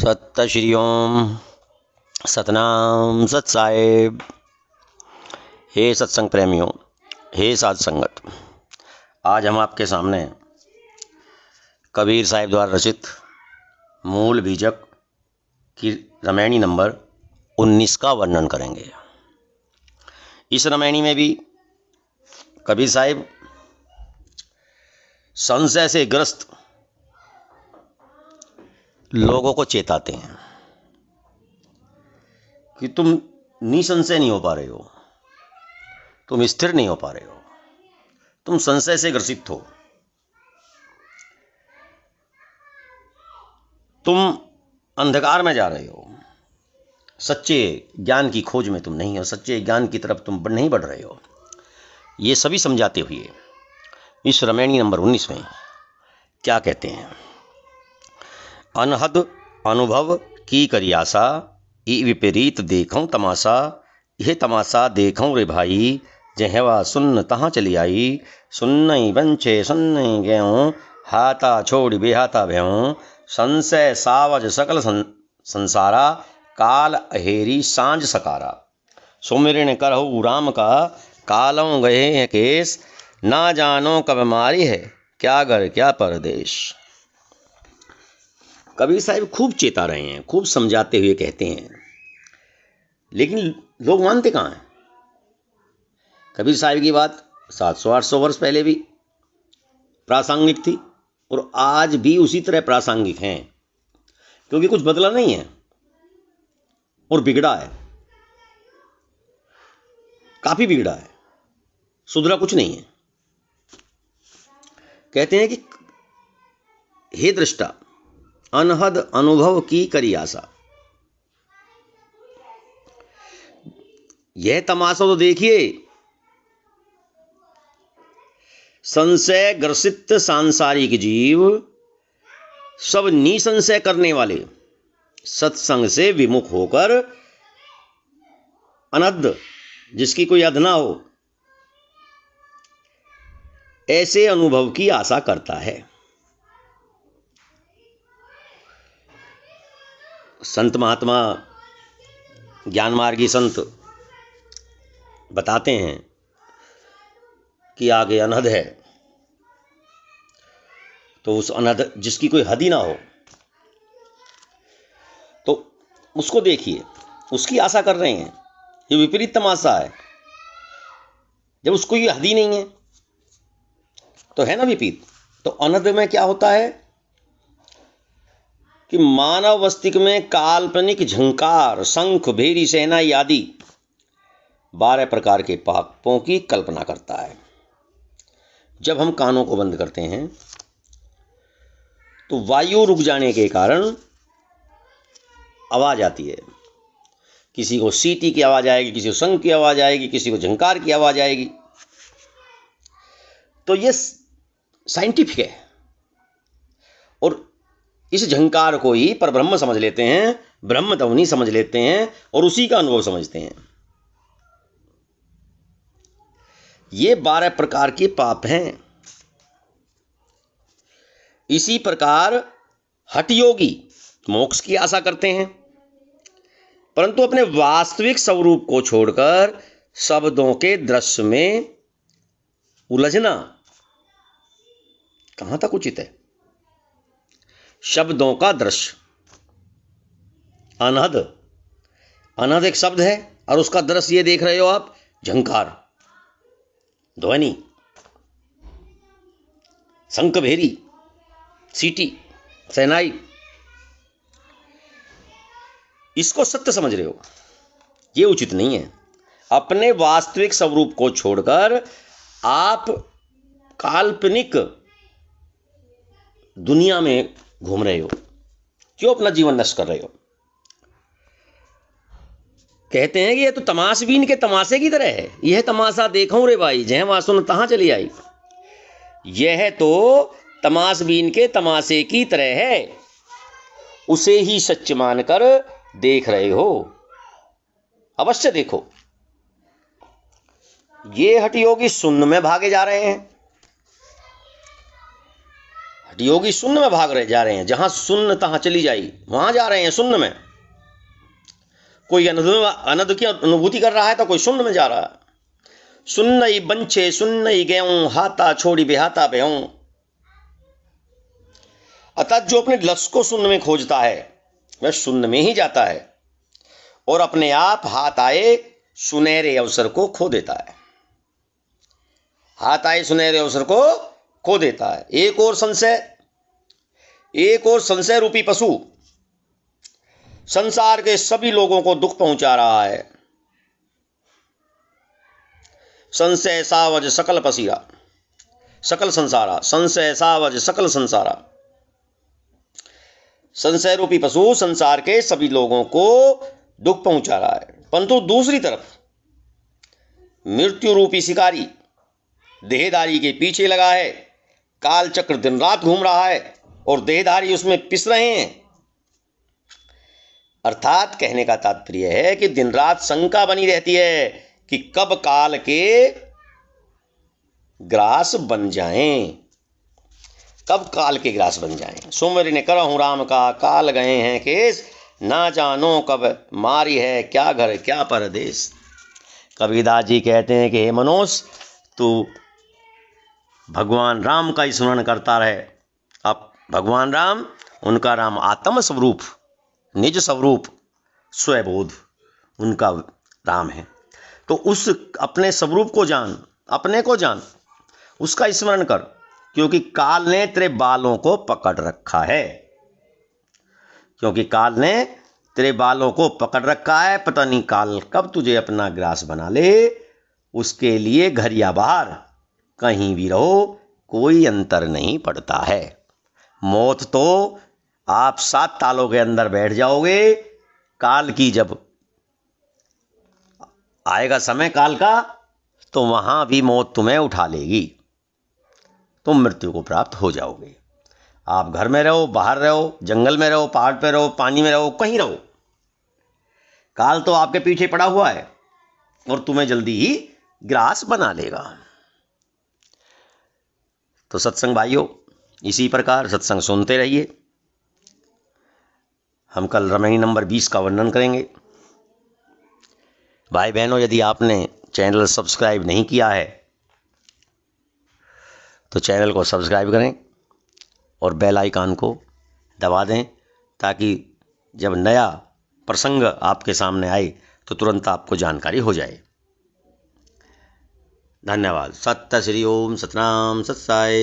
सत श्री ओम। सतनाम सत साहेब। हे सत्संग प्रेमियों, हे साध संगत, आज हम आपके सामने कबीर साहिब द्वारा रचित मूल बीजक की रामायणी नंबर 19 का वर्णन करेंगे। इस रामायणी में भी कबीर साहिब संशय से ग्रस्त लोगों को चेताते हैं कि तुम निसंशय नहीं हो पा रहे हो, तुम स्थिर नहीं हो पा रहे हो, तुम संशय से ग्रसित हो, तुम अंधकार में जा रहे हो, सच्चे ज्ञान की खोज में तुम नहीं हो, सच्चे ज्ञान की तरफ तुम नहीं बढ़ रहे हो। ये सभी समझाते हुए इस रामायणी नंबर 19 में क्या कहते हैं। अनहद अनुभव की करी आशा, ई विपरीत देखूं तमाशा, यह तमाशा देखूं रे भाई, जहवा सुन्न तहाँ चली आई, सुन्नई बंचे सुन्नई गेहूँ, हाथा छोड़ बेहाथा भ्यों, संशय सावज सकल संसारा, काल अहेरी सांझ सकारा, सुमिरन करहु राम का, कालों गए हैं केस, ना जानो कब मारी है, क्या घर क्या परदेश। कबीर साहिब खूब चेता रहे हैं, खूब समझाते हुए कहते हैं, लेकिन लोग मानते कहाँ हैं। कबीर साहिब की बात 700-800 वर्ष पहले भी प्रासंगिक थी और आज भी उसी तरह प्रासंगिक हैं, क्योंकि कुछ बदला नहीं है और बिगड़ा है, काफी बिगड़ा है, सुधरा कुछ नहीं है। कहते हैं कि हे दृष्टा, अनहद अनुभव की करी आशा, यह तमाशा तो देखिए, संशय ग्रसित सांसारिक जीव सब निसंशय करने वाले सत्संग से विमुख होकर अनहद, जिसकी कोई अध ना हो, ऐसे अनुभव की आशा करता है। संत महात्मा ज्ञान मार्गी संत बताते हैं कि आगे अनहद है, तो उस अनहद जिसकी कोई हद ही ना हो, तो उसको देखिए, उसकी आशा कर रहे हैं। ये विपरीत तमाशा है, जब उसको ये हद ही नहीं है तो है ना विपरीत। तो अनहद में क्या होता है कि मानव मस्तिष्क में काल्पनिक झंकार, शंख, भेरी, शहनाई आदि 12 प्रकार के पापों की कल्पना करता है। जब हम कानों को बंद करते हैं तो वायु रुक जाने के कारण आवाज आती है। किसी को सीटी की आवाज आएगी, किसी को शंख की आवाज आएगी, किसी को झंकार की आवाज आएगी। तो ये साइंटिफिक है और इस झंकार को ही परब्रह्म समझ लेते हैं, ब्रह्म ध्वनि समझ लेते हैं और उसी का अनुभव समझते हैं। ये 12 प्रकार के पाप हैं। इसी प्रकार हठ योगी मोक्ष की आशा करते हैं, परंतु अपने वास्तविक स्वरूप को छोड़कर शब्दों के दृश्य में उलझना कहां तक उचित है। शब्दों का दृश्य, अनहद, अनहद एक शब्द है और उसका दृश्य ये देख रहे हो आप, झंकार, ध्वनि, शंख, भेरी, सीटी, शहनाई, इसको सत्य समझ रहे हो, ये उचित नहीं है। अपने वास्तविक स्वरूप को छोड़कर आप काल्पनिक दुनिया में घूम रहे हो, क्यों अपना जीवन नष्ट कर रहे हो। कहते हैं कि यह तो तमाशबीन के तमाशे की तरह है, यह तमाशा देखूं रे भाई, जहवा सुन तहां चली आई। यह तो तमाशबीन के तमाशे की तरह है, उसे ही सच मानकर देख रहे हो, अवश्य देखो। ये हठ योगी शून्य में भागे जा रहे हैं, योगी शून्य में भाग रहे जा रहे हैं, जहां शून्य तहां चली जाई, वहां जा रहे हैं शून्य में। कोई अनद की अनुभूति कर रहा है तो कोई शून्य में जा रहा है। शून्य ही बंचे शून्य ही गेहूं, हाथा छोड़ी बेहाता बेहूं। अतः जो अपने लक्ष्य को शून्य में खोजता है वह शून्य में ही जाता है और अपने आप हाथ आए सुनहरे अवसर को खो देता है। हाथ आए सुनहरे अवसर को खो देता है। एक और संशय रूपी पशु संसार के सभी लोगों को दुख पहुंचा रहा है। संशय सावज सकल पसीरा सकल संसारा, संशय सावज सकल संसारा। संशय रूपी पशु संसार के सभी लोगों को दुख पहुंचा रहा है, परंतु दूसरी तरफ मृत्यु रूपी शिकारी देहधारी के पीछे लगा है। काल चक्र दिन रात घूम रहा है और देहधारी उसमें पिस रहे हैं। अर्थात कहने का तात्पर्य है कि दिन रात शंका बनी रहती है कि कब काल के ग्रास बन जाएं, कब काल के ग्रास बन जाएं। सुमिर ने करहूं राम का, काल गए हैं केस, ना जानो कब मारी है, क्या घर क्या परदेश। कबीरदास जी कहते हैं कि हे मनुष्य, तू भगवान राम का स्मरण करता रहे। अब भगवान राम, उनका राम आत्म स्वरूप, निज स्वरूप, स्वबोध उनका राम है। तो उस अपने स्वरूप को जान, अपने को जान, उसका स्मरण कर, क्योंकि काल ने तेरे बालों को पकड़ रखा है। क्योंकि काल ने तेरे बालों को पकड़ रखा है। पता नहीं काल कब तुझे अपना ग्रास बना ले। उसके लिए घर या बाहर कहीं भी रहो, कोई अंतर नहीं पड़ता है। मौत तो आप 7 तालों के अंदर बैठ जाओगे, काल की जब आएगा समय काल का, तो वहां भी मौत तुम्हें उठा लेगी, तुम मृत्यु को प्राप्त हो जाओगे। आप घर में रहो, बाहर रहो, जंगल में रहो, पहाड़ पे रहो, पानी में रहो, कहीं रहो, काल तो आपके पीछे पड़ा हुआ है और तुम्हें जल्दी ही ग्रास बना लेगा। तो सत्संग भाइयों, इसी प्रकार सत्संग सुनते रहिए। हम कल रामायणी नंबर 20 का वर्णन करेंगे। भाई बहनों, यदि आपने चैनल सब्सक्राइब नहीं किया है तो चैनल को सब्सक्राइब करें और बेल आइकन को दबा दें, ताकि जब नया प्रसंग आपके सामने आए तो तुरंत आपको जानकारी हो जाए। धन्यवाद। सत्य श्री ओम सतनाम सत्साई।